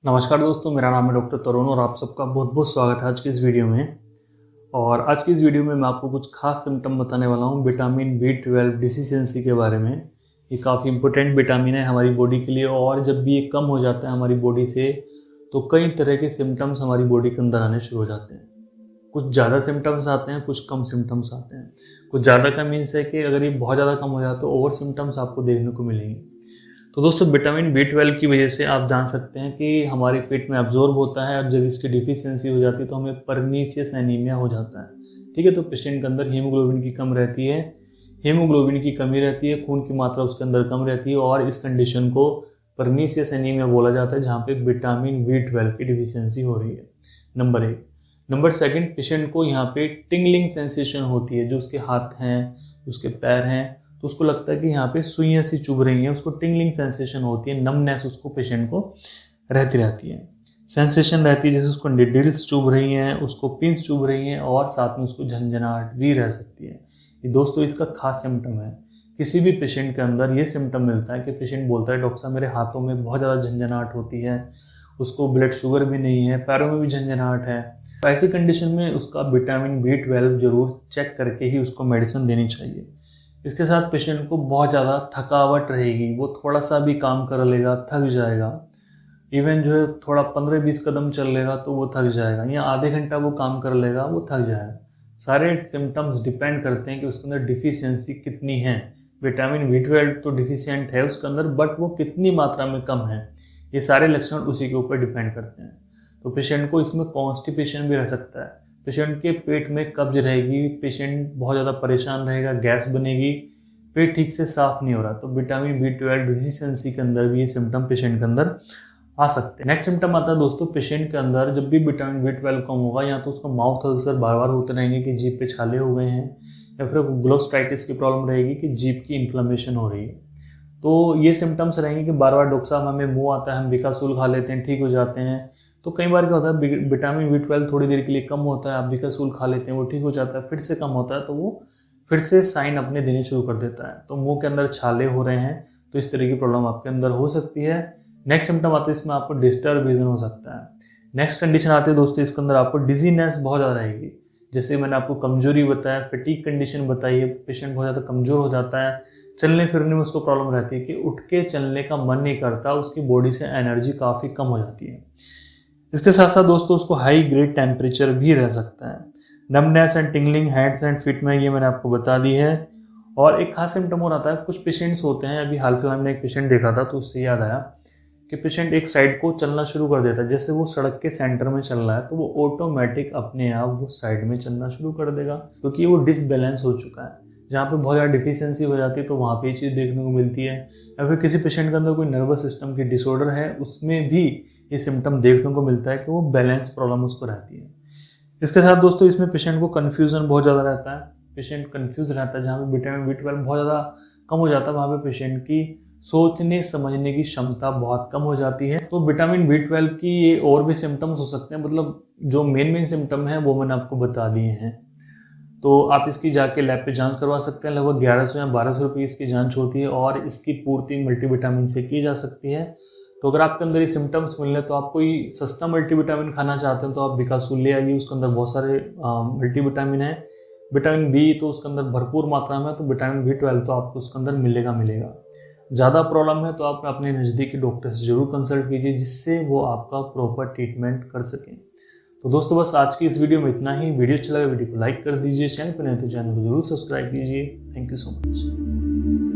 नमस्कार दोस्तों, मेरा नाम है डॉक्टर तरुण और आप सबका बहुत बहुत स्वागत है आज की इस वीडियो में। और आज की इस वीडियो में मैं आपको कुछ खास सिम्टम बताने वाला हूँ विटामिन B12 डिफिशियंसी के बारे में। ये काफ़ी इंपॉर्टेंट विटामिन है हमारी बॉडी के लिए और जब भी ये कम हो जाता है हमारी बॉडी से तो कई तरह के सिम्टम्स हमारी बॉडी के अंदर आने शुरू हो जाते हैं। कुछ ज़्यादा सिम्टम्स आते हैं, कुछ कम सिम्टम्स आते हैं। कुछ ज़्यादा का मीन्स है कि अगर ये बहुत ज़्यादा कम हो जाए तो और सिम्टम्स आपको देखने को मिलेंगे। तो दोस्तों, विटामिन B12 की वजह से आप जान सकते हैं कि हमारे पेट में अब्जॉर्ब होता है और जब इसकी डिफिशियंसी हो जाती है तो हमें परनीशियस एनीमिया हो जाता है। ठीक है, तो पेशेंट के अंदर हीमोग्लोबिन की कम रहती है, हीमोग्लोबिन की कमी रहती है, खून की मात्रा उसके अंदर कम रहती है और इस कंडीशन को परनीशियस एनीमिया बोला जाता है, जहाँ पे विटामिन B12 की डिफिशियंसी हो रही है। नंबर 1। नंबर 2, पेशेंट को यहाँ पे टिंगलिंग सेंसेशन होती है, जो उसके हाथ हैं, उसके पैर हैं, तो उसको लगता है कि यहाँ पे सुइयाँ सी चुभ रही हैं, उसको टिंगलिंग सेंसेशन होती है, नमनेस उसको पेशेंट को रहती है। सेंसेशन रहती है जैसे उसको निडल्स चुभ रही हैं, उसको पिंस चुभ रही हैं और साथ में उसको झंझनाहट भी रह सकती है। ये दोस्तों इसका खास सिम्टम है। किसी भी पेशेंट के अंदर ये सिम्टम मिलता है कि पेशेंट बोलता है डॉक्टर साहब मेरे हाथों में बहुत ज़्यादा झंझनाहट होती है, उसको ब्लड शुगर भी नहीं है, पैरों में भी झंझनाहट है। तो ऐसी कंडीशन में उसका विटामिन B12 जरूर चेक करके ही उसको मेडिसिन देनी चाहिए। इसके साथ पेशेंट को बहुत ज़्यादा थकावट रहेगी, वो थोड़ा सा भी काम कर लेगा थक जाएगा। इवन जो है थोड़ा 15-20 कदम चल लेगा तो वो थक जाएगा, या आधे घंटा वो काम कर लेगा वो थक जाएगा। सारे सिम्टम्स डिपेंड करते हैं कि उसके अंदर डिफिशियंसी कितनी है। विटामिन B12 तो डिफिशियंट है उसके अंदर, बट वो कितनी मात्रा में कम है, ये सारे लक्षण उसी के ऊपर डिपेंड करते हैं। तो पेशेंट को इसमें कॉन्स्टिपेशन भी रह सकता है, पेशेंट के पेट में कब्ज रहेगी, पेशेंट बहुत ज़्यादा परेशान रहेगा, गैस बनेगी, पेट ठीक से साफ नहीं हो रहा, तो विटामिन B12 डिफिशियंसी के अंदर भी ये सिम्टम पेशेंट के अंदर आ सकते हैं। नेक्स्ट सिम्टम आता है दोस्तों, पेशेंट के अंदर जब भी विटामिन B12 कम होगा या तो उसको माउथ अल्सर बार बार होते रहेंगे कि जीभ पे छाले हो गए हैं, या फिर ग्लोस्टाइटिस की प्रॉब्लम रहेगी कि जीभ की इन्फ्लेमेशन हो रही है। तो ये सिम्टम्स रहेंगे कि बार बार डॉक्टर साहब हमें मुँह आता है, हम विकासूल खा लेते हैं, ठीक हो जाते हैं। तो कई बार क्या होता है विटामिन B12 थोड़ी देर के लिए कम होता है, आप विकासूल खा लेते हैं, वो ठीक हो जाता है, फिर से कम होता है तो वो फिर से साइन अपने देने शुरू कर देता है। तो मुंह के अंदर छाले हो रहे हैं, तो इस तरह की प्रॉब्लम आपके अंदर हो सकती है। नेक्स्ट सिम्टम आता है इसमें आपको डिस्टर्ब विजन हो सकता है। नेक्स्ट कंडीशन आती है दोस्तों, इसके अंदर आपको डिजीनेस बहुत ज़्यादा रहेगी। जैसे मैंने आपको कमजोरी बताया, फटीग कंडीशन बताई है, पेशेंट बहुत ज़्यादा कमजोर हो जाता है, चलने फिरने में उसको प्रॉब्लम रहती है कि उठ के चलने का मन नहीं करता, उसकी बॉडी से एनर्जी काफ़ी कम हो जाती है। इसके साथ साथ दोस्तों उसको हाई ग्रेड टेम्परेचर भी रह सकता है। Numbness and tingling hands and feet में, ये मैंने आपको बता दी है। और एक खास सिम्टम और आता है, कुछ पेशेंट्स होते हैं, अभी हाल फिलहाल में एक पेशेंट देखा था तो उससे याद आया कि पेशेंट एक साइड को चलना शुरू कर देता है, जैसे वो सड़क के सेंटर में चल रहा है तो वो ऑटोमेटिक अपने आप वो साइड में चलना शुरू कर देगा, क्योंकि वो डिसबैलेंस हो चुका है। जहाँ पे बहुत ज़्यादा डिफिशियंसी हो जाती है तो वहाँ पे ये चीज़ देखने को मिलती है। या फिर किसी पेशेंट के अंदर कोई नर्वस सिस्टम की डिसऑर्डर है, उसमें भी ये सिम्टम देखने को मिलता है कि वो बैलेंस प्रॉब्लम उसको रहती है। इसके साथ दोस्तों इसमें पेशेंट को कन्फ्यूजन बहुत ज़्यादा रहता है, पेशेंट कन्फ्यूज रहता है। जहाँ पे विटामिन B12 बहुत ज़्यादा कम हो जाता है वहाँ पे पेशेंट की सोचने समझने की क्षमता बहुत कम हो जाती है। तो विटामिन B12 की ये और भी सिम्टम्स हो सकते हैं, मतलब जो मेन सिम्टम है वो मैंने आपको बता दिए हैं। तो आप इसकी जाके लैब पे जांच करवा सकते हैं। लगभग 1100 या 1200 रुपये इसकी जांच होती है और इसकी पूर्ति मल्टीविटामिन से की जा सकती है। तो अगर आपके अंदर ये सिम्टम्स मिल रहे हैं तो आप कोई सस्ता मल्टीविटामिन खाना चाहते हैं तो आप विकासूल ले आइए, उसके अंदर बहुत सारे मल्टीविटामिन है। विटामिन B तो उसके अंदर भरपूर मात्रा में है, तो विटामिन B12 तो आपको उसके अंदर मिलेगा। ज़्यादा प्रॉब्लम है तो आप अपने नज़दीकी डॉक्टर से जरूर कंसल्ट कीजिए, जिससे वो आपका प्रॉपर ट्रीटमेंट कर सकें। तो दोस्तों बस आज की इस वीडियो में इतना ही। वीडियो अच्छा लगा वीडियो को लाइक कर दीजिए, चैनल पर नहीं तो चैनल को जरूर सब्सक्राइब कीजिए। Thank you so much.